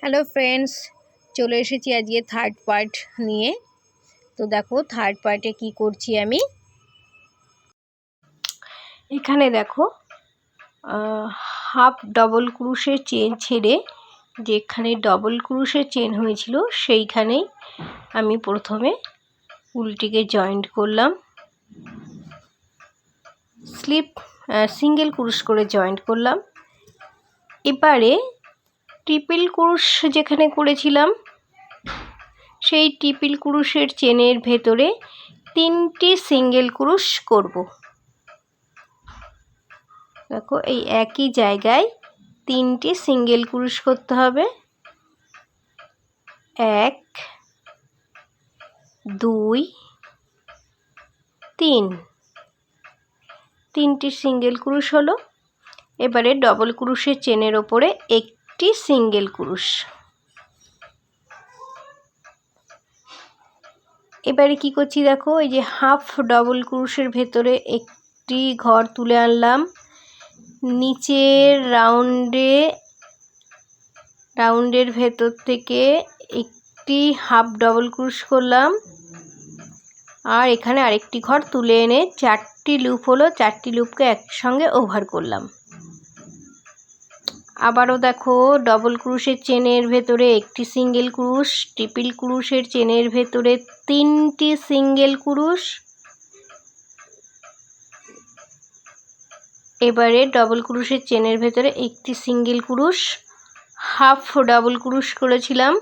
Hello friends, চলে এসেছি আজকে থার্ড পার্ট নিয়ে। তো দেখো থার্ড পার্টে কি করছি আমি। এখানে দেখো হাফ ডবল ক্রুশের চেন ছেড়ে যেখানে ডবল ক্রুশের চেন হয়েছিল সেইখানেই আমি প্রথমে উলটিকে জয়েন্ট করলাম, স্লিপ সিঙ্গেল ক্রুশ করে জয়েন্ট করলাম। এবারে ট্রিপল ক্রুশ যেখানে করেছিলাম সেই ট্রিপল ক্রুশের চেনের ভেতরে 3টি সিঙ্গেল ক্রুশ করব। দেখো এই একই জায়গায় 3টি সিঙ্গেল ক্রুশ করতে হবে। 1 2 3, 3টি সিঙ্গেল ক্রুশ হলো। এবারে ডবল ক্রুশের চেনের ওপরে একটি সিঙ্গেল ক্রুশ। এবারে কি করছি দেখো, এই যে হাফ ডবল ক্রুশের ভেতরে একটি ঘর তুলে আনলাম, নিচের রাউন্ডের ভেতর থেকে একটি হাফ ডবল ক্রুশ করলাম, আর এখানে আরেকটি ঘর তুলে এনে 4টি লুপ হলো, 4টি লুপকে একসঙ্গে ওভার করলাম। আবারও দেখো ডবল ক্রুশের চেনের ভেতরে একটি সিঙ্গেল ক্রুশ, ট্রিপল ক্রুশের চেনের ভেতরে 3টি সিঙ্গেল ক্রুশ। এবারে ডবল ক্রুশের চেনের ভেতরে একটি সিঙ্গেল ক্রুশ, হাফ ডবল ক্রুশ করেছিলাম,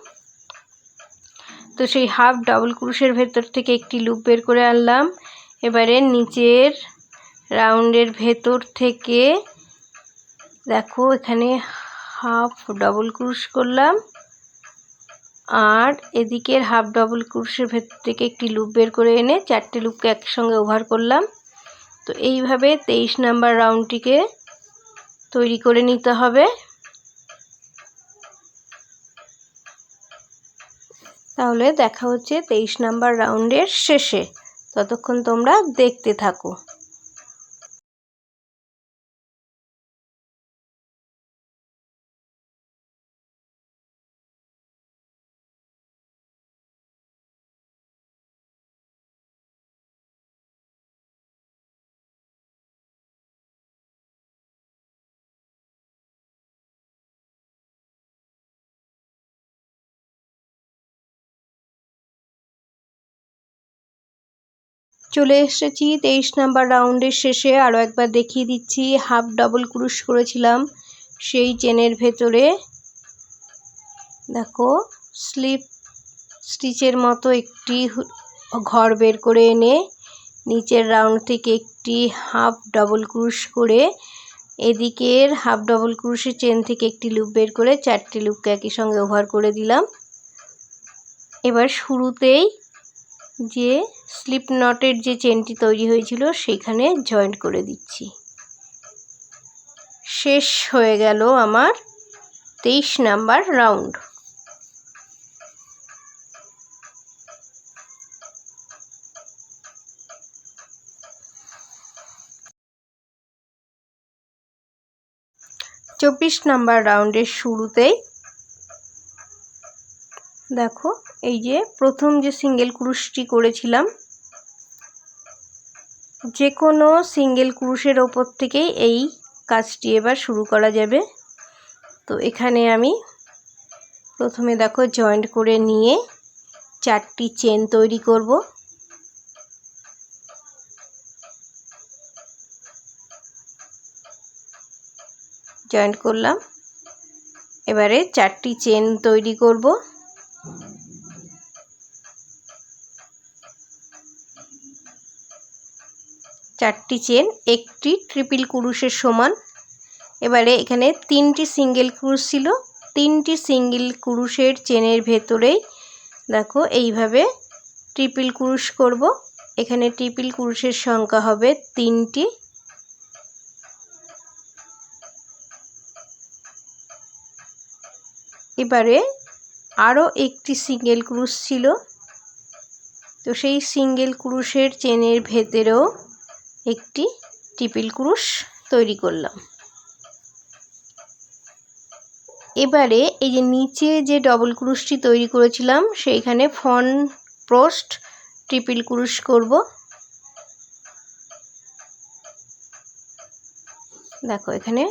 তো সেই হাফ ডবল ক্রুশের ভেতর থেকে একটি লুপ বের করে আনলাম। এবারে নিচের রাউন্ডের ভেতর থেকে দেখো এখানে হাফ ডবল ক্রুশ করলাম, আর এদিকের হাফ ডবল ক্রুশের ভেতর থেকে একটি লুপ বের করে এনে 4টে লুপকে একসঙ্গে ওভার করলাম। তো এইভাবে 23 নাম্বার রাউন্ডটিকে তৈরি করে নিতে হবে। তাহলে দেখা হচ্ছে 23 নাম্বার রাউন্ডের শেষে, ততক্ষণ তোমরা দেখতে থাকো। চলে এসেছি 23 নাম্বার রাউন্ডের শেষে। আরও একবার দেখিয়ে দিচ্ছি, হাফ ডবল ক্রুশ করেছিলাম সেই চেনের ভেতরে দেখো স্লিপ স্টিচের মতো একটি ঘর বের করে এনে নিচের রাউন্ড থেকে একটি হাফ ডবল ক্রুশ করে এদিকের হাফ ডবল ক্রুশের চেন থেকে একটি লুপ বের করে 4টি লুপকে একই সঙ্গে ওভার করে দিলাম। এবার শুরুতেই যে স্লিপ নটের যে চেনটি তৈরি হয়েছিল সেখানে জয়েন্ট করে দিচ্ছি। শেষ হয়ে গেল আমার 23 নাম্বার রাউন্ড। চব্বিশ নাম্বার রাউন্ডের শুরুতেই দেখো এই যে প্রথম যে সিঙ্গেল ক্রুশটি করেছিলাম, যে কোনো সিঙ্গেল ক্রুশের ওপর থেকেই এই কাজটি এবার শুরু করা যাবে। তো এখানে আমি প্রথমে দেখো জয়েন্ট করে নিয়ে 4টি চেন তৈরি করব। জয়েন্ট করলাম, এবারে 4টি চেন তৈরি করব। চারটি চেন একটি ট্রিপল ক্রুশের সমান। এবারে এখানে 3টি সিঙ্গেল ক্রুশ ছিল, 3টি সিঙ্গেল ক্রুশের চেনের ভেতরেই দেখো এইভাবে ট্রিপল ক্রুশ করব। এখানে ট্রিপল ক্রুশের সংখ্যা হবে 3টি। এবারে আরও একটি সিঙ্গেল ক্রুশ ছিল, তো সেই সিঙ্গেল ক্রুশের চেনের ভেতরেও একটি ট্রিপল ক্রুশ তৈরি করলাম। এবারে এই যে নিচে যে ডবল ক্রুশটি তৈরি করেছিলাম সেইখানে ফ্রন্ট পোস্ট ট্রিপল ক্রুশ করব। দেখো এখানে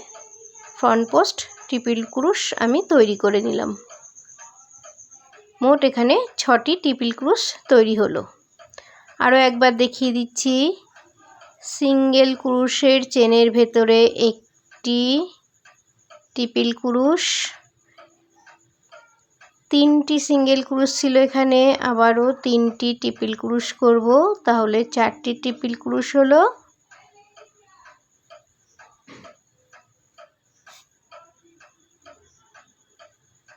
ফ্রন্ট পোস্ট ট্রিপল ক্রুশ আমি তৈরি করে নিলাম। মোট এখানে 6টি ট্রিপল ক্রুশ তৈরি হলো। আরও একবার দেখিয়ে দিচ্ছি, সিঙ্গেল ক্রুশের চেনের ভেতরে একটি ট্রিপল ক্রুশ, 3টি সিঙ্গেল ক্রুশ ছিল এখানে, আবারও 3টি ট্রিপল ক্রুশ করব, তাহলে 4টি ট্রিপল ক্রুশ হলো।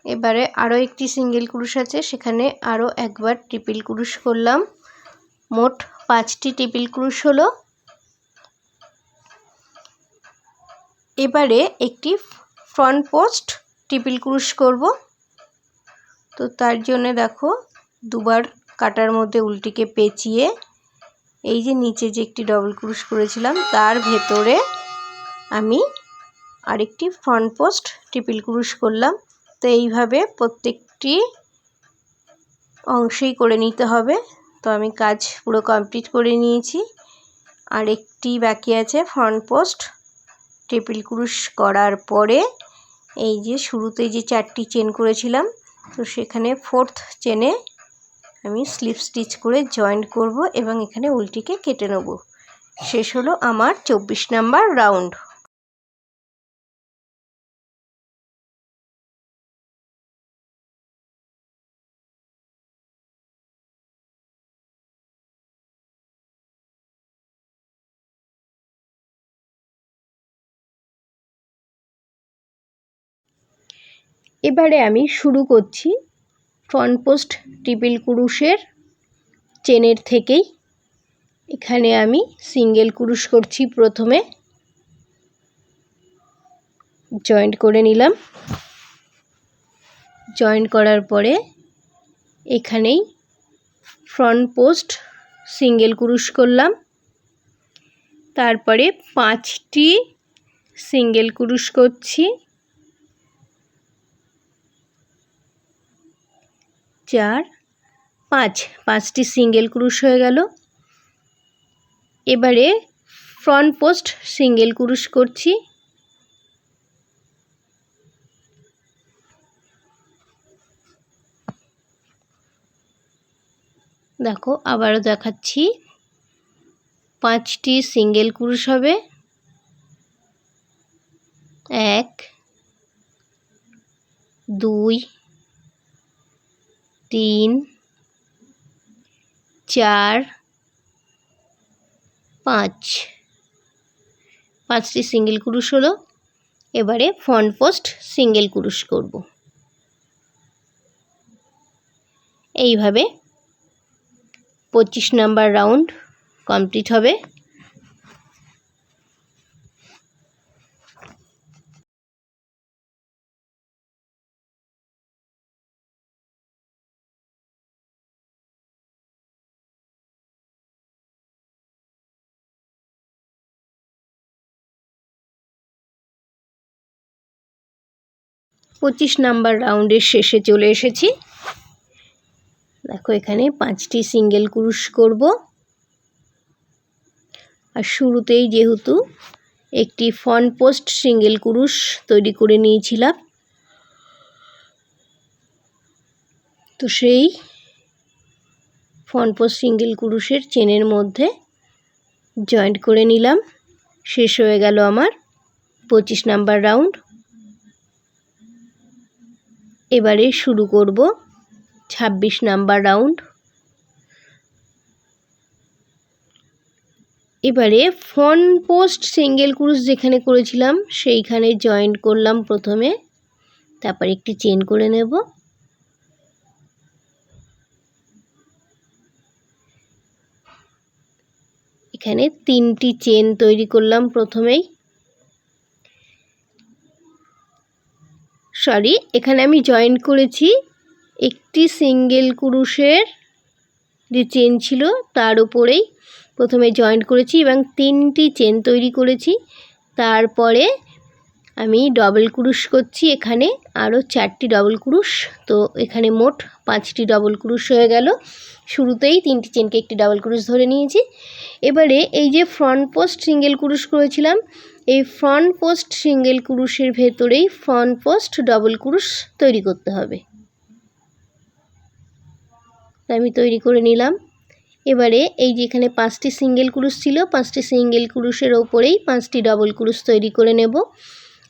এবারে আরও একটি সিঙ্গেল ক্রুশ আছে, সেখানে আরও একবার ট্রিপল ক্রুশ করলাম। মোট 5টি ট্রিপল ক্রুশ হলো। এবারে একটি ফ্রন্ট পোস্ট ট্রিপল ক্রুশ করব। তো তার জন্য দেখো দুবার কাটার মধ্যে উল্টিকে পেঁচিয়ে এই যে নিচে যে একটি ডবল ক্রুশ করেছিলাম তার ভেতরে আমি আরেকটি ফ্রন্ট পোস্ট ট্রিপল ক্রুশ করলাম। তো এইভাবে প্রত্যেকটি অংশেই করে নিতে হবে। তো আমি কাজ পুরো কমপ্লিট করে নিয়েছি, আর একটি বাকি আছে। ফ্রন্ট পোস্ট ট্রিপল ক্রুশ করার পরে এই যে শুরুতে যে 4টি চেন করেছিলাম, তো সেখানে 4th চেনে আমি স্লিপ স্টিচ করে জয়েন্ট করব এবং এখানে উল্টিকে কেটে নেব। শেষ হলো আমার 24 নাম্বার রাউন্ড। এবারে আমি শুরু করছি ফ্রন্ট পোস্ট ট্রিপল ক্রুশের চেনের থেকেই। এখানে আমি সিঙ্গেল ক্রুশ করছি, প্রথমে জয়েন্ট করে নিলাম। জয়েন্ট করার পরে এখানেই ফ্রন্ট পোস্ট সিঙ্গেল ক্রুশ করলাম, তারপরে 5টি সিঙ্গেল ক্রুশ করছি, 4 5 5টি সিঙ্গেল ক্রুশ হয়ে গেল। এবারে ফ্রন্ট পোস্ট সিঙ্গেল ক্রুশ করছি, দেখো আবারও দেখাচ্ছি, 5টি সিঙ্গেল ক্রুশ হবে, 1 2 3 4 5 5টি সিঙ্গেল ক্রুশ হলো। এবারে ফ্রন্ট পোস্ট সিঙ্গেল ক্রুশ করব। এইভাবে 25 নাম্বার রাউন্ড কমপ্লিট হবে। পঁচিশ নাম্বার রাউন্ডের শেষে চলে এসেছি। দেখো এখানে 5টি সিঙ্গেল ক্রুশ করব, আর শুরুতেই যেহেতু একটি ফ্রন্ট পোস্ট সিঙ্গেল ক্রুশ তৈরি করে নিয়েছিলাম, তো সেই ফ্রন্ট পোস্ট সিঙ্গেল ক্রুশের চেনের মধ্যে জয়েন্ট করে নিলাম। শেষ হয়ে গেল আমার 25 নাম্বার রাউন্ড। এবারে শুরু করব 26 নাম্বার রাউন্ড। এবারে ফ্রন্ট পোস্ট সিঙ্গেল ক্রুশ যেখানে করেছিলাম সেইখানে জয়েন্ট করলাম প্রথমে, তারপর একটি চেন করে নেব। এখানে 3টি চেন তৈরি করলাম প্রথমেই, এখানে আমি জয়েন্ট করেছি একটি সিঙ্গেল ক্রুশের যে চেন ছিল তার উপরেই প্রথমে জয়েন্ট করেছি এবং 3টি চেন তৈরি করেছি। তারপরে আমি ডবল ক্রুশ করছি এখানে, আরও 4টি ডবল ক্রুশ। তো এখানে মোট 5টি ডবল ক্রুশ হয়ে গেল। শুরুতেই 3টি চেনকে একটি ডাবল ক্রুশ ধরে নিয়েছি। এবারে এই যে ফ্রন্ট পোস্ট সিঙ্গেল ক্রুশ করেছিলাম, এই ফ্রন্ট পোস্ট সিঙ্গেল ক্রুশের ভেতরেই ফ্রন্ট পোস্ট ডবল ক্রুশ তৈরি করতে হবে। আমি তৈরি করে নিলাম। এবারে এই যে এখানে 5টি সিঙ্গেল ক্রুশ ছিল, 5টি সিঙ্গেল ক্রুশের ওপরেই 5টি ডবল ক্রুশ তৈরি করে নেব।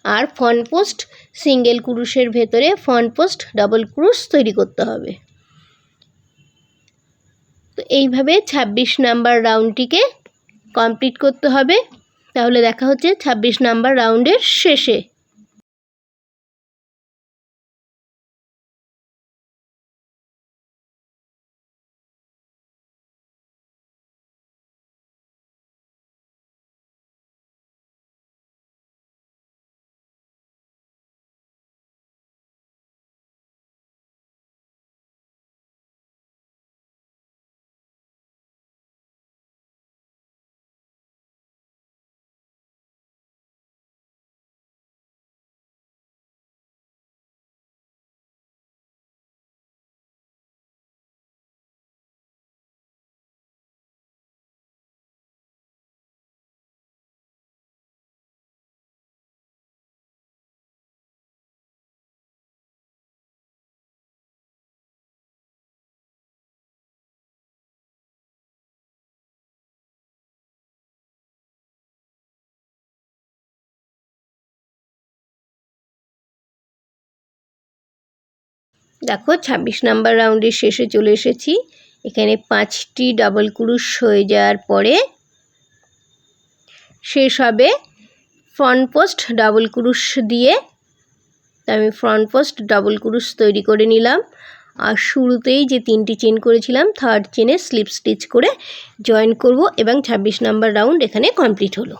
আর ফ্রন্ট পোস্ট সিঙ্গেল ক্রুশের ভেতরে ফ্রন্ট পোস্ট ডাবল ক্রুশ তৈরি করতে হবে। তো এইভাবে 26 নাম্বার রাউন্ডটিকে কমপ্লিট করতে হবে। তাহলে দেখা হচ্ছে 26 নাম্বার রাউন্ডের শেষে। দেখো 26 নাম্বার রাউন্ডের শেষে চলে এসেছি। এখানে 5টি ডাবল ক্রুশ হয়ে যাওয়ার পরে শেষ হবে ফ্রন্ট পোস্ট ডাবল ক্রুশ দিয়ে। আমি ফ্রন্ট পোস্ট ডাবল ক্রুশ তৈরি করে নিলাম। আর শুরুতেই যে 3টি চেন করেছিলাম, থার্ড চেনে স্লিপ স্টিচ করে জয়েন করব এবং 26 নাম্বার রাউন্ড এখানে কমপ্লিট হলো।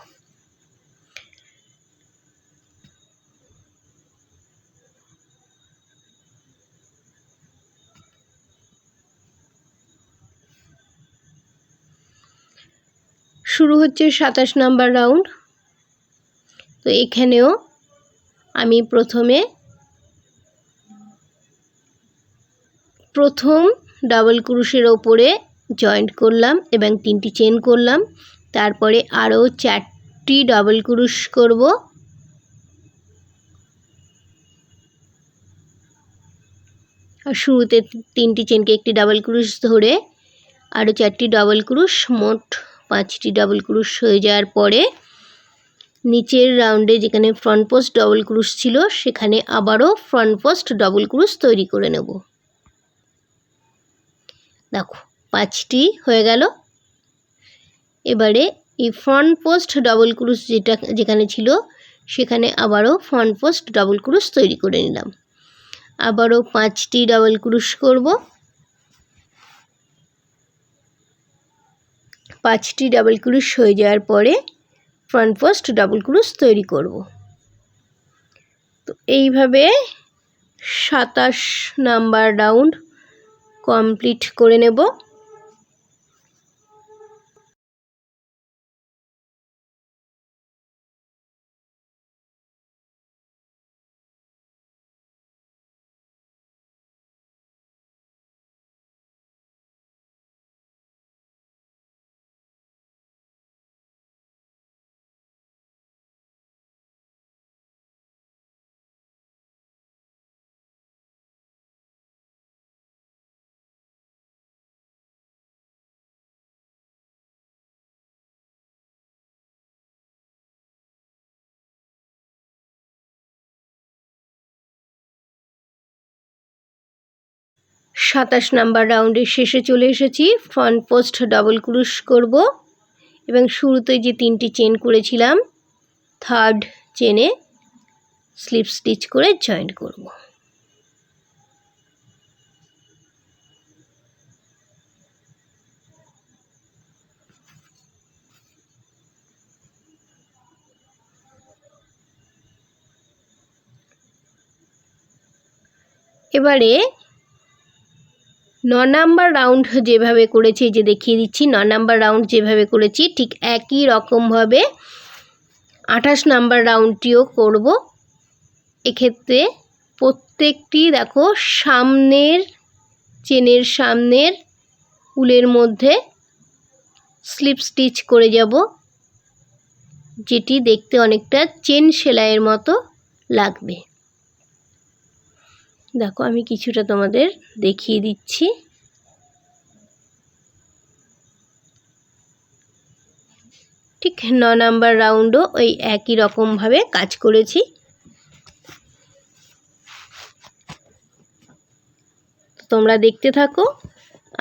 শুরু হচ্ছে 27 নাম্বার রাউন্ড। তো এখানেও আমি প্রথম ডাবল ক্রুশের ওপরে জয়েন্ট করলাম এবং 3টি চেন করলাম। তারপরে আরও 4টি ডাবল ক্রুশ করব। আর শুরুতে 3টি চেনকে একটি ডাবল ক্রুশ ধরে আরও 4টি ডাবল ক্রুশ, মোট 5টি ডাবল ক্রুশ হয়ে যাওয়ার পরে নিচের রাউন্ডে যেখানে ফ্রন্ট পোস্ট ডাবল ক্রুশ ছিল সেখানে আবারও ফ্রন্ট পোস্ট ডাবল ক্রুশ তৈরি করে নেব। দেখো 5টি হয়ে গেল। এবারে এই ফ্রন্ট পোস্ট ডাবল ক্রুশ যেখানে ছিল সেখানে আবারও ফ্রন্ট পোস্ট ডাবল ক্রুশ তৈরি করে নিলাম। আবারও 5টি ডাবল ক্রুশ করব। 5টি ডাবল ক্রুশ হয়ে যাওয়ার পরে ফ্রন্ট পোস্ট ডাবল ক্রুশ তৈরি করব। তো এইভাবে 27 নাম্বার রাউন্ড কমপ্লিট করে নেব। সাতাশ নাম্বার রাউন্ডের শেষে চলে এসেছি। ফ্রন্ট পোস্ট ডাবল ক্রুশ করব এবং শুরুতে যে 3টি চেন করেছিলাম থার্ড চেনে স্লিপ স্টিচ করে জয়েন্ট করব। এবারে 9 নাম্বার রাউন্ড যেভাবে করেছি, যে দেখিয়ে দিচ্ছি 9 নাম্বার রাউন্ড যেভাবে করেছি ঠিক একই রকমভাবে 28 নাম্বার রাউন্ডটিও করব। এক্ষেত্রে প্রত্যেকটি দেখো সামনের চেনের সামনের উলের মধ্যে স্লিপ স্টিচ করে যাব, যেটি দেখতে অনেকটা চেন সেলাইয়ের মতো লাগবে। দেখো আমি কিছুটা তোমাদের দেখিয়ে দিচ্ছি। ঠিক 9 নাম্বার রাউন্ডও ওই একই রকমভাবে কাজ করেছি। তোমরা দেখতে থাকো,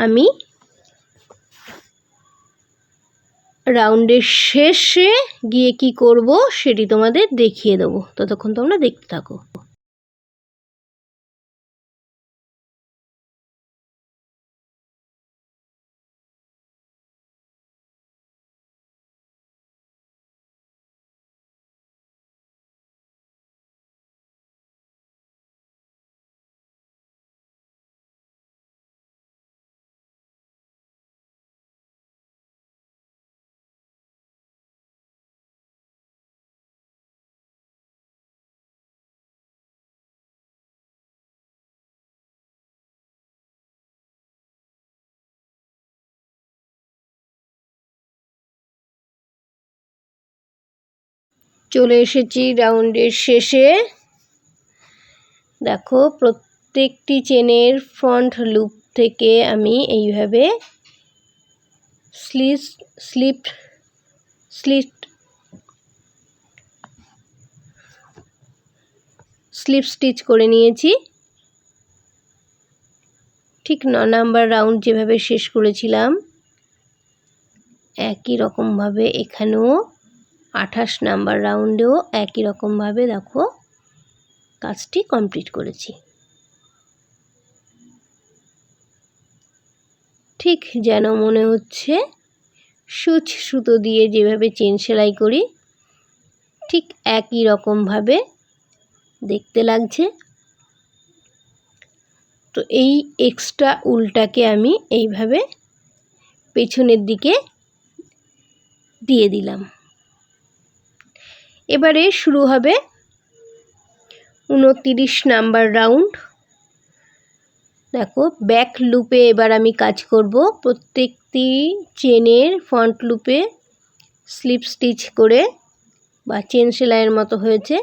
আমি রাউন্ডের শেষে গিয়ে কি করব সেটি তোমাদের দেখিয়ে দেবো। ততক্ষণ তোমরা দেখতে থাকো। চলে এসেছি রাউন্ডের শেষে। দেখো প্রত্যেকটি চেনের ফ্রন্ট লুপ থেকে আমি এইভাবে স্লিপ স্টিচ করে নিয়েছি। ঠিক 9 নাম্বার রাউন্ড যেভাবে শেষ করেছিলাম একই রকমভাবে এখানেও 28 নাম্বার রাউন্ডেও একই রকমভাবে দেখো কাজটি কমপ্লিট করেছি। ঠিক যেন মনে হচ্ছে সুচ সুতো দিয়ে যেভাবে চেন সেলাই করি ঠিক একই রকমভাবে দেখতে লাগছে। তো এই এক্সট্রা উলটাকে আমি এইভাবে পেছনের দিকে দিয়ে দিলাম। এবারে শুরু হবে 29 নাম্বার রাউন্ড। দেখো ব্যাক লুপে এবার আমি কাজ করব। প্রত্যেকটি চেনের ফ্রন্ট লুপে স্লিপ স্টিচ করে বা চেন সেলাইয়ের মতো হয়েছে।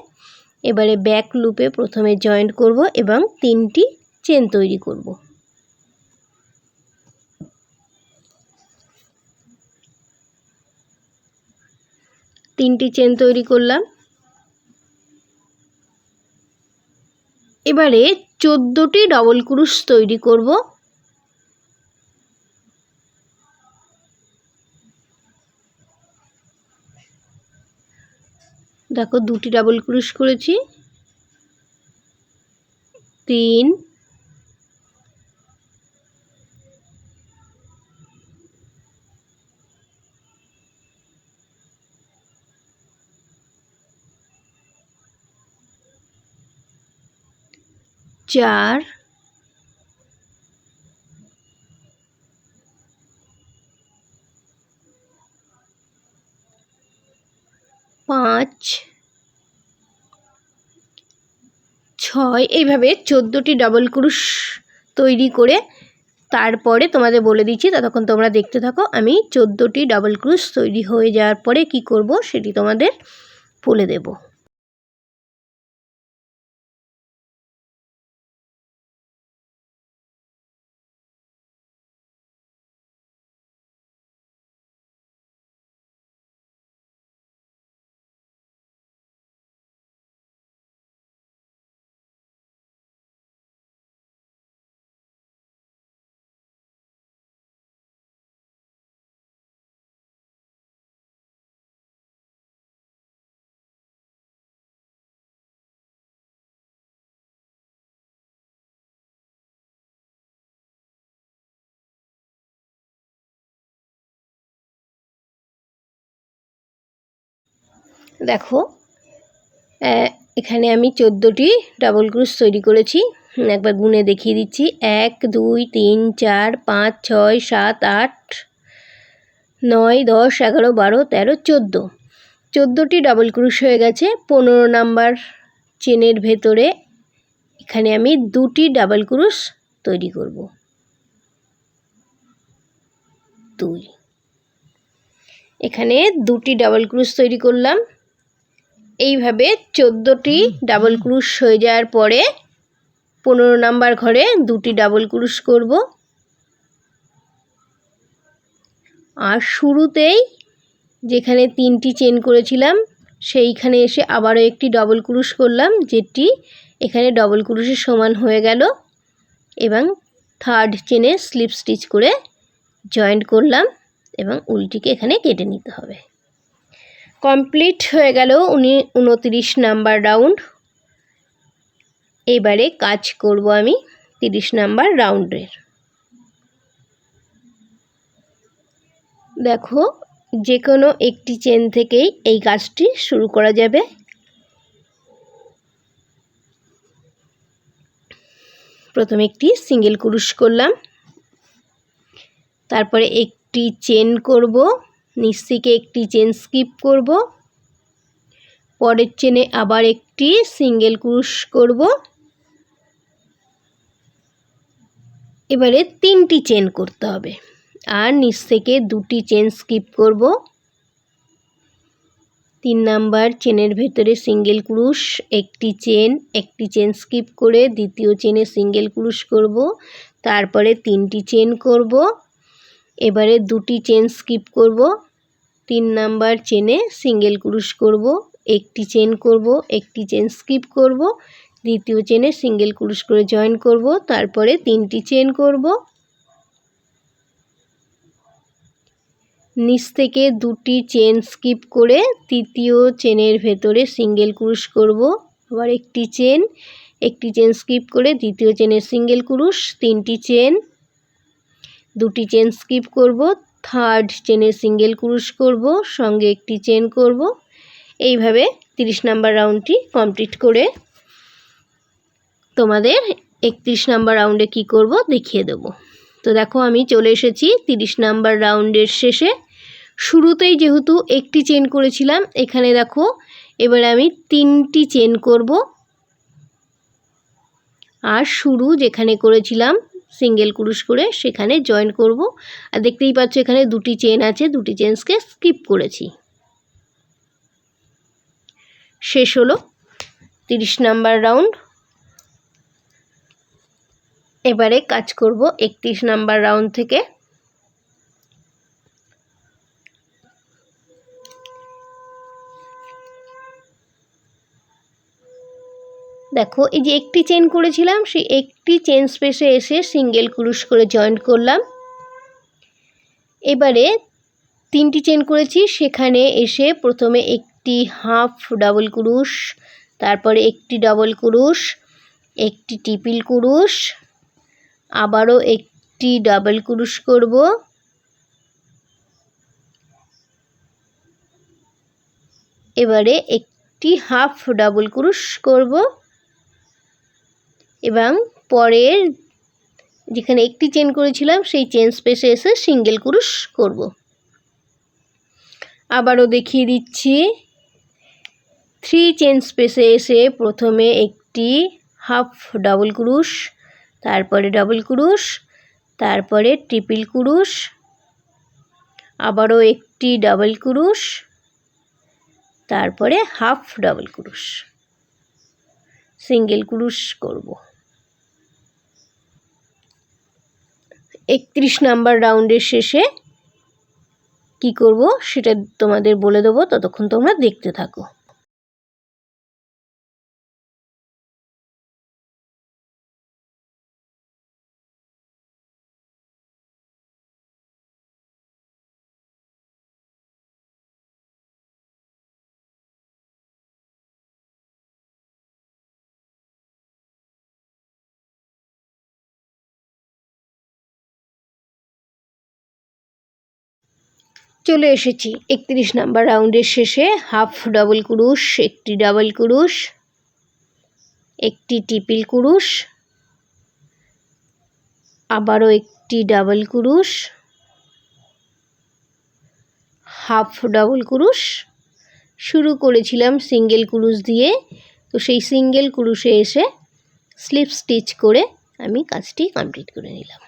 এবারে ব্যাক লুপে প্রথমে জয়েন্ট করব এবং 3টি চেন তৈরি করব। তিনটি চেন তৈরি করলাম। এবারে 14টি ডবল ক্রুশ তৈরি করব। দেখো 2টি ডাবল ক্রুশ করেছি, 3, 4, 5, 6 এইভাবে 14টি ডাবল ক্রুশ তৈরি করে তারপরে তোমাদের বলে দিচ্ছি, ততক্ষণ তোমরা দেখতে থাকো। আমি 14টি ডাবল ক্রুশ তৈরি হয়ে যাওয়ার পরে কি করব সেটি তোমাদের বলে দেব। দেখো এখানে আমি 14টি ডাবল ক্রুশ তৈরি করেছি। একবার গুনে দেখিয়ে দিচ্ছি। 1, 2, 3, 4, 5, 6, 7, 8, 9, 10, 11, 12, 13, 14। 14টি ডাবল ক্রুশ হয়ে গেছে। 15 নাম্বার চেনের ভেতরে এখানে আমি দুটি ডাবল ক্রোশ তৈরি করব। 2, এখানে দুটি ডাবল ক্রোশ তৈরি করলাম। এইভাবে 14টি ডাবল ক্রোশ হয়ে যাওয়ার পরে 15 নাম্বার ঘরে দুটি ডাবল ক্রোশ করব। আর শুরুতেই যেখানে 3টি চেন করেছিলাম সেইখানে এসে আবারও একটি ডবল ক্রোশ করলাম, যেটি এখানে ডবল ক্রোশের সমান হয়ে গেল, এবং 3rd চেনে স্লিপ স্টিচ করে জয়েন্ট করলাম এবং উলটিকে এখানে কেটে নিতে হবে। কমপ্লিট হয়ে গেল 29 নাম্বার রাউন্ড। এবারে কাজ করব আমি 30 নাম্বার রাউন্ডের। দেখো, যে কোনো একটি চেন থেকেই এই কাজটি শুরু করা যাবে। প্রথমে একটি সিঙ্গেল ক্রোশ করলাম, তারপরে একটি চেন করব, নিচ থেকে একটি চেন স্কিপ করব, পরের চেনে আবার একটি সিঙ্গেল ক্রোশ করব। এবারে 3টি চেন করতে হবে আর নিচ থেকে 2টি চেন স্কিপ করব। 3 নাম্বার চেনের ভেতরে সিঙ্গেল ক্রোশ, একটি চেন স্কিপ করে দ্বিতীয় চেনে সিঙ্গেল ক্রোশ করব, তারপরে 3টি চেন করব। এবারে 2টি চেন স্কিপ করব, 3 নাম্বার চেনে সিঙ্গেল ক্রোশ করব, একটি চেন করব, একটি চেন স্কিপ করব, দ্বিতীয় চেনে সিঙ্গেল ক্রোশ করে জয়েন করব, তারপরে 3টি চেন করব। নিচ থেকে 2টি চেন স্কিপ করে তৃতীয় চেনের ভেতরে সিঙ্গেল ক্রোশ করব, আবার একটি চেন স্কিপ করে দ্বিতীয় চেনে সিঙ্গেল ক্রোশ, 3টি চেন, 2টি চেন স্কিপ করব, 3rd চেনে সিঙ্গেল ক্রোশ করব, সঙ্গে একটি চেন করব। এইভাবে 30 নাম্বার রাউন্ডটি কমপ্লিট করে তোমাদের 31 নাম্বার রাউন্ডে কি করব দেখিয়ে দেব। তো দেখো, আমি চলে এসেছি 30 নাম্বার রাউন্ডের শেষে। শুরুতেই যেহেতু একটি চেন করেছিলাম, এখানে দেখো এবারে আমি 3টি চেন করব আর শুরু যেখানে করেছিলাম সিঙ্গেল ক্রোশ করে সেখানে জয়েন করব। আর দেখতেই পাচ্ছ এখানে 2টি চেন আছে, 2টি চেনকে স্কিপ করেছি। শেষ হলো 30 নাম্বার রাউন্ড। এবারে কাজ করব 31 নাম্বার রাউন্ড থেকে। দেখো, এই যে একটি চেন করেছিলাম সেই একটি চেন স্পেসে এসে সিঙ্গেল ক্রোশ করে জয়েন্ট করলাম। এবারে 3টি চেন করেছি, সেখানে এসে প্রথমে একটি হাফ ডাবল ক্রোশ, তারপরে একটি ডাবল ক্রোশ, একটি ট্রিপল ক্রোশ, আবারও একটি ডাবল ক্রোশ করব, এবারে একটি হাফ ডাবল ক্রোশ করব এবং পরের যেখানে একটি চেন করেছিলাম সেই চেন স্পেসে এসে সিঙ্গেল ক্রোশ করব। আবারও দেখিয়ে দিচ্ছি, 3 চেন স্পেসে এসে প্রথমে একটি হাফ ডাবল ক্রোশ, তারপরে ডাবল ক্রোশ, তারপরে ট্রিপল ক্রোশ, আবারও একটি ডাবল ক্রোশ, তারপরে হাফ ডাবল ক্রোশ, সিঙ্গেল ক্রোশ করব। 31 নাম্বার রাউন্ডের শেষে কি করব সেটা তোমাদের বলে দেবো, ততক্ষণ তোমরা দেখতে থাকো। চলে এসেছি 31 নাম্বার রাউন্ডের শেষে। হাফ ডাবল ক্রোশ, একটি ডাবল ক্রোশ, একটি ট্রিপল ক্রোশ, আবারও একটি ডাবল ক্রোশ, হাফ ডাবল ক্রোশ। শুরু করেছিলাম সিঙ্গেল ক্রোশ দিয়ে, তো সেই সিঙ্গেল ক্রুশে এসে স্লিপ স্টিচ করে আমি কাজটি কমপ্লিট করে নিলাম।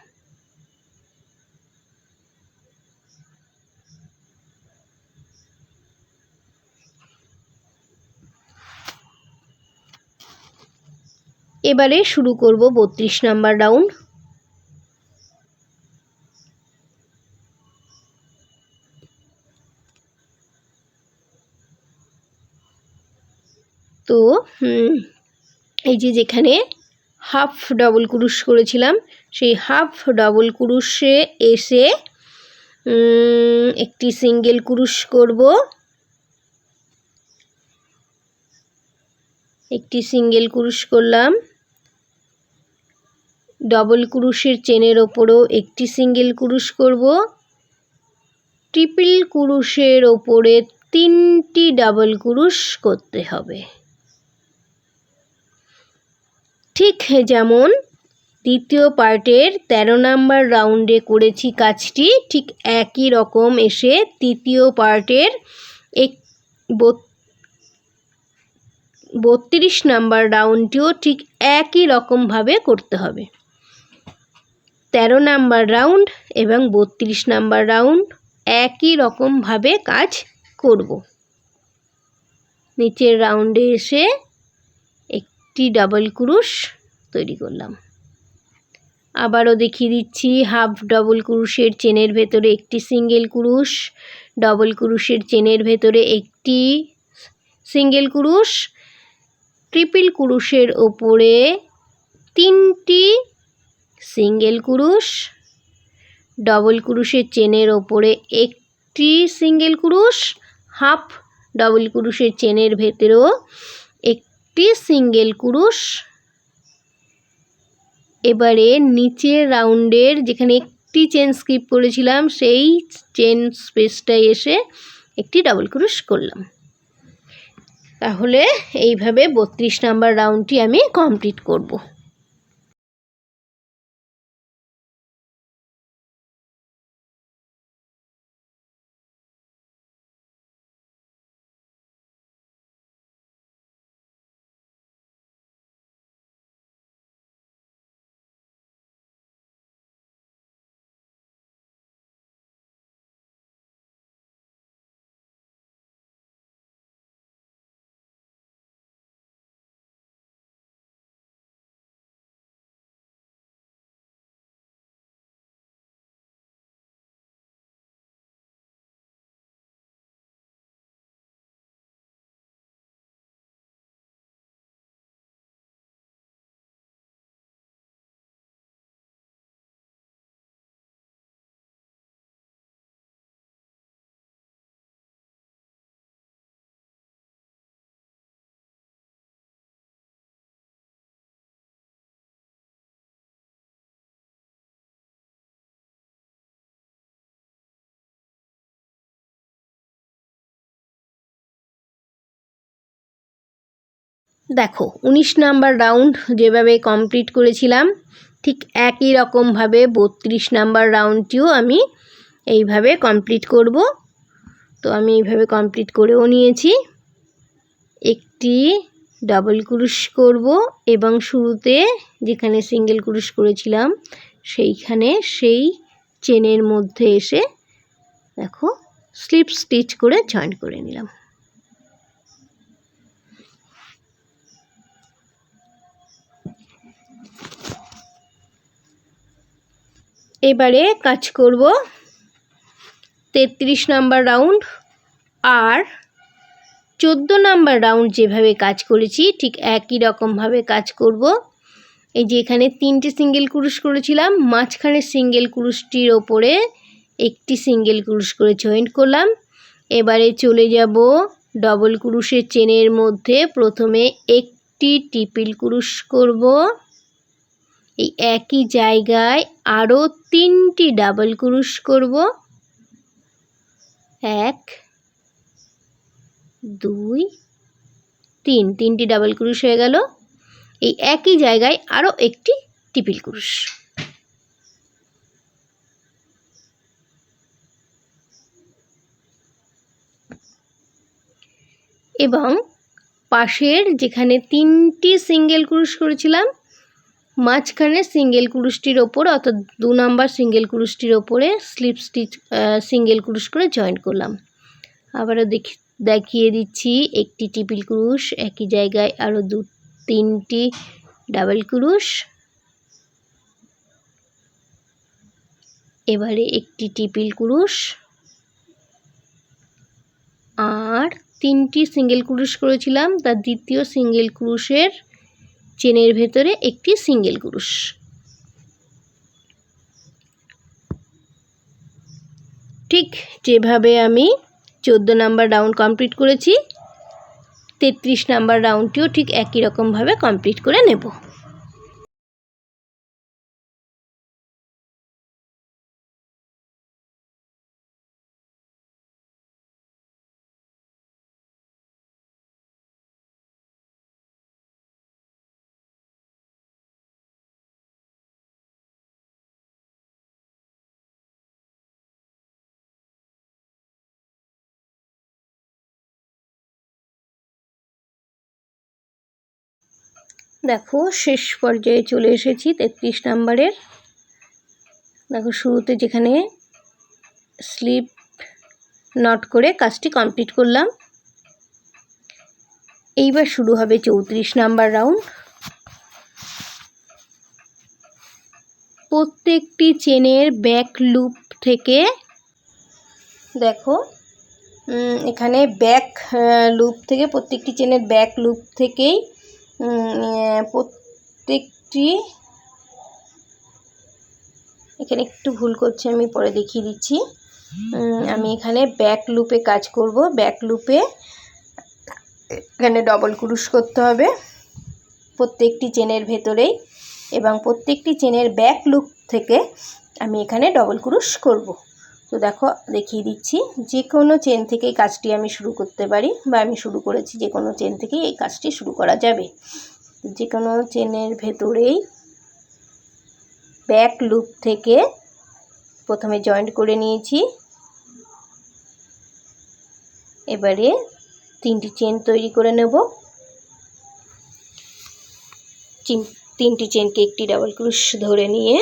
এবারে শুরু করব 32 নাম্বার রাউন্ড। তো এই যে যেখানে হাফ ডাবল ক্রুশ করেছিলাম সেই হাফ ডাবল ক্রুশে এসে একটি সিঙ্গেল ক্রুশ করব, একটি সিঙ্গেল ক্রুশ করলাম, ডবল ক্রুশের চেনের ওপরেও একটি সিঙ্গেল ক্রুশ করব, ট্রিপল ক্রুশের ওপরে 3টি ডাবল ক্রুশ করতে হবে। ঠিক যেমন দ্বিতীয় পার্টের 13 নাম্বার রাউন্ডে করেছি কাজটি, ঠিক একই রকম এসে তৃতীয় পার্টের 32 নাম্বার রাউন্ডটিও ঠিক একই রকমভাবে করতে হবে। 13 নাম্বার রাউন্ড এবং 32 নাম্বার রাউন্ড একই রকমভাবে কাজ করব। নিচের রাউন্ডে এসে একটি ডাবল ক্রুশ তৈরি করলাম। আবারও দেখিয়ে দিচ্ছি, হাফ ডাবল ক্রুশের চেনের ভেতরে একটি সিঙ্গেল ক্রুশ, ডবল ক্রুশের চেনের ভেতরে একটি সিঙ্গেল ক্রুশ, ট্রিপল ক্রুশের ওপরে 3টি সিঙ্গেল ক্রুশ, ডবল ক্রুশের চেনের ওপরে একটি সিঙ্গেল ক্রুশ, হাফ ডাবল ক্রুশের চেনের ভেতরেও একটি সিঙ্গেল ক্রুশ। এবারে নিচের রাউন্ডের যেখানে একটি চেন স্কিপ করেছিলাম সেই চেন স্পেসটায় এসে একটি ডাবল ক্রুশ করলাম। তাহলে এইভাবে 32 নাম্বার রাউন্ডটি আমি কমপ্লিট করব। দেখো 19 নাম্বার রাউন্ড যেভাবে কমপ্লিট করেছিলাম ঠিক একই রকমভাবে 32 নাম্বার রাউন্ডটিও আমি এইভাবে কমপ্লিট করব। তো আমি এইভাবে কমপ্লিট করেও নিয়েছি। একটি ডাবল ক্রুশ করব এবং শুরুতে যেখানে সিঙ্গেল ক্রুশ করেছিলাম সেইখানে সেই চেনের মধ্যে এসে দেখো স্লিপ স্টিচ করে জয়েন করে নিলাম। এবারে কাজ করব 33 নাম্বার রাউন্ড আর 14 নাম্বার রাউন্ড যেভাবে কাজ করেছি ঠিক একই রকমভাবে কাজ করব। এই যে এখানে 3টে সিঙ্গেল ক্রুশ করেছিলাম, মাঝখানে সিঙ্গেল ক্রুশটির ওপরে একটি সিঙ্গেল ক্রুশ করে জয়েন্ট করলাম। এবারে চলে যাব ডবল ক্রুশের চেনের মধ্যে, প্রথমে একটি ট্রিপল ক্রুশ করব, এই একই জায়গায় আরও 3টি ডাবল ক্রুশ করব, 1 2 3, 3টি ডাবল ক্রুশ হয়ে গেল। এই একই জায়গায় আরও একটি ট্রিপল ক্রুশ, এবং পাশের যেখানে 3টি সিঙ্গেল ক্রুশ করেছিলাম মাঝখানে সিঙ্গেল ক্রুশটির ওপর অর্থাৎ 2 নাম্বার সিঙ্গেল ক্রুশটির ওপরে স্লিপ স্টিচ সিঙ্গেল ক্রুশ করে জয়েন করলাম। আবারও দেখিয়ে দিচ্ছি, একটি ট্রিপল ক্রুশ, একই জায়গায় আরও 3টি ডাবল ক্রুশ, এবারে একটি ট্রিপল ক্রুশ আর 3টি সিঙ্গেল ক্রুশ করেছিলাম তার দ্বিতীয় সিঙ্গেল ক্রুশের চেনের ভেতরে একটি সিঙ্গেল ক্রুশ। ঠিক যেভাবে আমি 14 নাম্বার রাউন্ড কমপ্লিট করেছি 33 নাম্বার রাউন্ডটিও ঠিক একই রকমভাবে কমপ্লিট করে নেব। দেখো শেষ পর্যায়ে চলে এসেছি 33 নাম্বারের। দেখো শুরুতে যেখানে স্লিপ নট করে কাজটি কমপ্লিট করলাম, এইবার শুরু হবে 34 নাম্বার রাউন্ড। প্রত্যেকটি চেনের ব্যাক লুপ থেকে দেখো এখানে ব্যাক লুপ থেকে প্রত্যেকটি চেনের ব্যাক লুপ থেকেই প্রত্যেকটি, এখানে একটু ভুল করছি আমি পরে দেখিয়ে দিচ্ছি। আমি এখানে ব্যাক লুপে কাজ করব। ব্যাক লুপে এখানে ডবল ক্রুশ করতে হবে প্রত্যেকটি চেনের ভেতরেই এবং প্রত্যেকটি চেনের ব্যাক লুপ থেকে আমি এখানে ডবল ক্রুশ করব। তো দেখো দেখিয়ে দিচ্ছি, যে কোনো চেন থেকে এই কাজটি আমি শুরু করতে পারি বা আমি শুরু করেছি, যে কোনো চেন থেকে এই কাজটি শুরু করা যাবে। যে কোনো চেনের ভেতরেই ব্যাক লুপ থেকে প্রথমে জয়েন্ট করে নিয়েছি, এবারে 3টি চেন তৈরি করে নেব। 3টি চেনকে একটি ডাবল ক্রুশ ধরে নিয়ে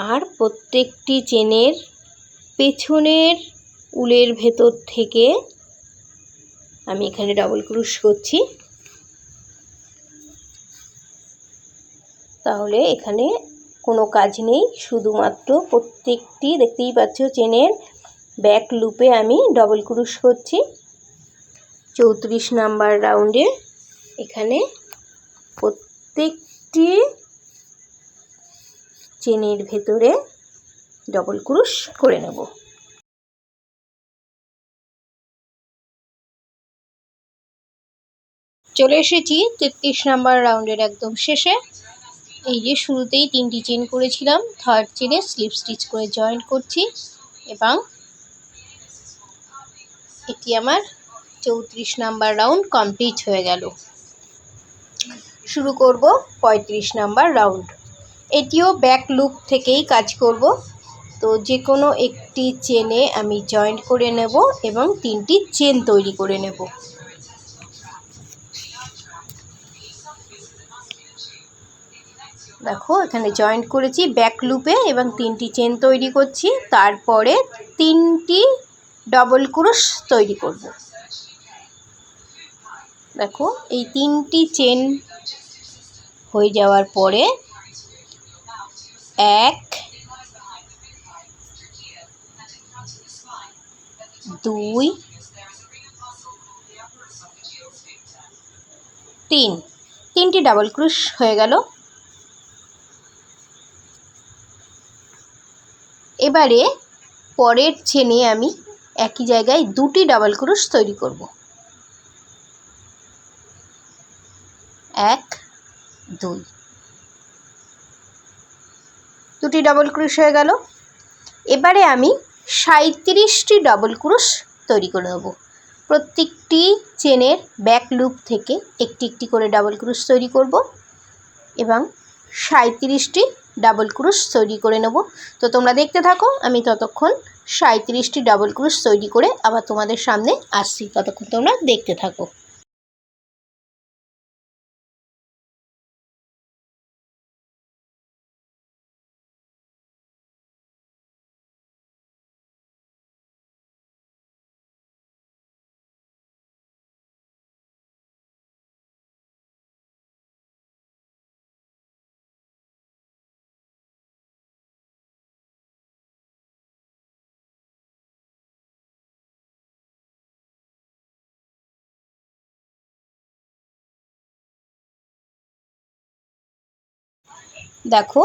আর প্রত্যেকটি চেনের পেছনের উলের ভেতর থেকে আমি এখানে ডাবল ক্রুশ করছি। তাহলে এখানে কোনো কাজ নেই, শুধুমাত্র প্রত্যেকটি দেখতেই পাচ্ছ চেনের ব্যাক লুপে আমি ডবল ক্রুশ করছি। 34 নাম্বার রাউন্ডে এখানে প্রত্যেকটি চেনের ভেতরে ডবল ক্রুশ করে নেব। চলে এসেছি 33 নাম্বার রাউন্ডের একদম শেষে। এই যে শুরুতেই 3টি চেন করেছিলাম, থার্ড চেনে স্লিপ স্টিচ করে জয়েন করছি এবং এটি আমার 34 নাম্বার রাউন্ড কমপ্লিট হয়ে গেল। শুরু করব 35 নাম্বার রাউন্ড। এটিও ব্যাক লুপ থেকেই কাজ করব। তো যে কোনো একটি চেনে আমি জয়েন্ট করে নেব এবং 3টি চেন তৈরি করে নেব। দেখো এখানে জয়েন্ট করেছি ব্যাক লুপে এবং 3টি চেন তৈরি করছি, তারপরে 3টি ডবল ক্রুশ তৈরি করব। দেখো এই 3টি চেন হয়ে যাওয়ার পরে 1 2 3, 3টি ডাবল ক্রুশ হয়ে গেল। এবারে পরের চেনে আমি একই জায়গায় 2টি ডাবল ক্রুশ তৈরি করব। 1 2, 2টি ডাবল ক্রুশ হয়ে গেল। এবারে আমি 37টি ডাবল ক্রুশ তৈরি করে নেব। প্রত্যেকটি চেনের ব্যাক লুপ থেকে একটি একটি করে ডাবল ক্রুশ তৈরি করব এবং 37টি ডাবল ক্রুশ তৈরি করে নেব। তো তোমরা দেখতে থাকো, আমি ততক্ষণ 37টি ডাবল ক্রুশ তৈরি করে আবার তোমাদের সামনে আসছি। ততক্ষণ তোমরা দেখতে থাকো। দেখো,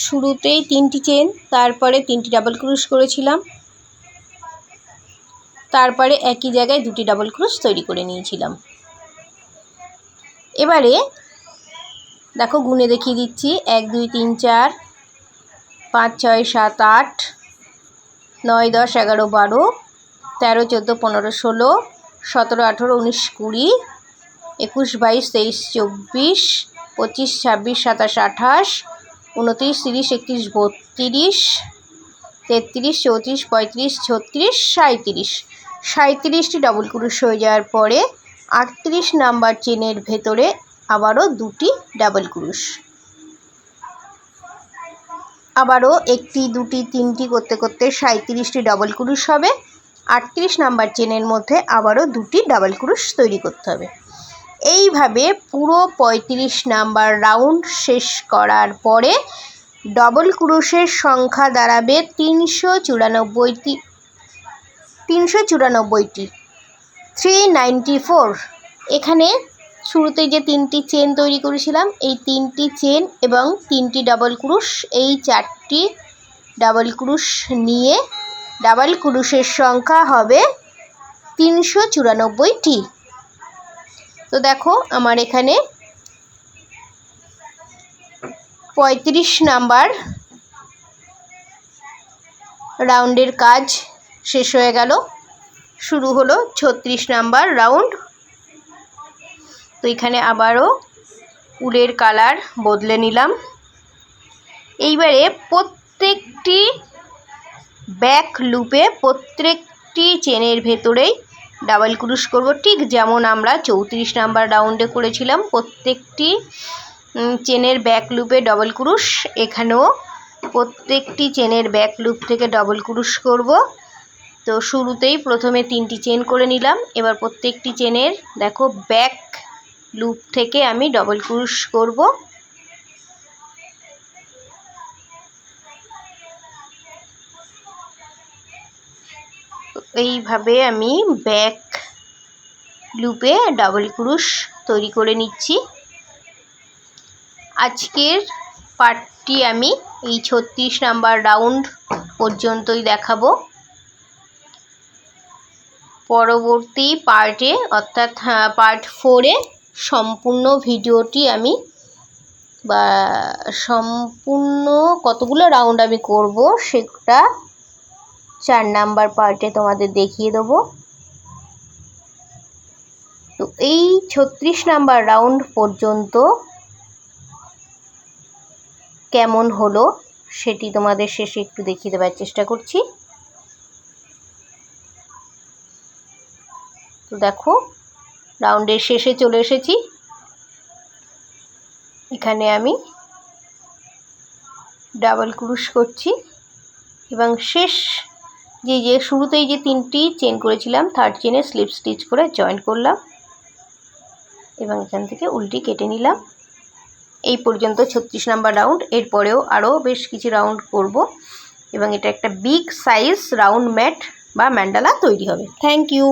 শুরুতেই 3টি চেন, তারপরে 3টি ডাবল ক্রুশ করেছিলাম, তারপরে একই জায়গায় 2টি ডাবল ক্রুশ তৈরি করে নিয়েছিলাম। এবারে দেখো গুনে দেখিয়ে দিচ্ছি, 1 2 3 4 5 6 7 8 9 10 11 12 13 14 15 16 17 18 19 20 21 22 23 24 25 26 27 28 29 30 31 32 33 34 35 36 37টি ডাবল ক্রুশ হয়ে যাওয়ার পরে 38 নাম্বার চেনের ভেতরে আবারও 2টি ডাবল ক্রুশ, আবারও 1টি 2টি 3টি করতে করতে 37টি ডাবল ক্রুশ হবে। 38 নাম্বার চেনের মধ্যে আবারও 2টি ডাবল ক্রুশ তৈরি করতে হবে। এইভাবে পুরো 35 নাম্বার রাউন্ড শেষ করার পরে ডাবল ক্রুশের সংখ্যা দাঁড়াবে 394টি 394। এখানে শুরুতে যে 3টি চেন তৈরি করেছিলাম, এই 3টি চেন এবং 3টি ডাবল ক্রুশ, এই 4টি ডাবল ক্রুশ নিয়ে ডাবল ক্রুশের সংখ্যা হবে 394টি। তো দেখো আমার এখানে 35 নাম্বার রাউন্ডের কাজ শেষ হয়ে গেল, শুরু হলো 36 নাম্বার রাউন্ড। তো এখানে আবারও উলের কালার বদলে নিলাম। এইবারে প্রত্যেকটি ব্যাক লুপে প্রত্যেকটি চেনের ভেতরেই ডাবল ক্রুশ করব, ঠিক যেমন আমরা 34 নাম্বার রাউন্ডে করেছিলাম। প্রত্যেকটি চেনের ব্যাক লুপে ডাবল ক্রুশ, এখানেও প্রত্যেকটি চেনের ব্যাক লুপ থেকে ডাবল ক্রুশ করব। তো শুরুতেই প্রথমে 3টি চেন করে নিলাম, এবার প্রত্যেকটি চেনের দেখো ব্যাক লুপ থেকে আমি ডাবল ক্রুশ করব। এইভাবে আমি ব্যাক লুপে ডাবল ক্রুশ তৈরি করে নিচ্ছি। আজকের পার্টটি আমি এই 36 নাম্বার রাউন্ড পর্যন্তই দেখাবো। পরবর্তী পার্টে অর্থাৎ পার্ট 4-এ সম্পূর্ণ ভিডিওটি আমি সম্পূর্ণ কতগুলো রাউন্ড আমি করব সেটা 4 নাম্বার পার্টে তোমাদের দেখিয়ে দেবো। তো এই 36 নাম্বার রাউন্ড পর্যন্ত কেমন হলো সেটি তোমাদের শেষে একটু দেখিয়ে দেওয়ার চেষ্টা করছি। তো দেখো রাউন্ডের শেষে চলে এসেছি। এখানে আমি ডাবল ক্রুশ করছি এবং শেষ যে শুরুতেই যে 3টি চেন করেছিলাম, 3rd চেনে স্লিপ স্টিচ করে জয়েন্ট করলাম এবং এখান থেকে উল্টি কেটে নিলাম। এই পর্যন্ত 36 নাম্বার রাউন্ড। এরপরেও আরও বেশ কিছু রাউন্ড করব এবং এটা একটা বিগ সাইজ রাউন্ড ম্যাট বা ম্যান্ডালা তৈরি হবে। Thank you.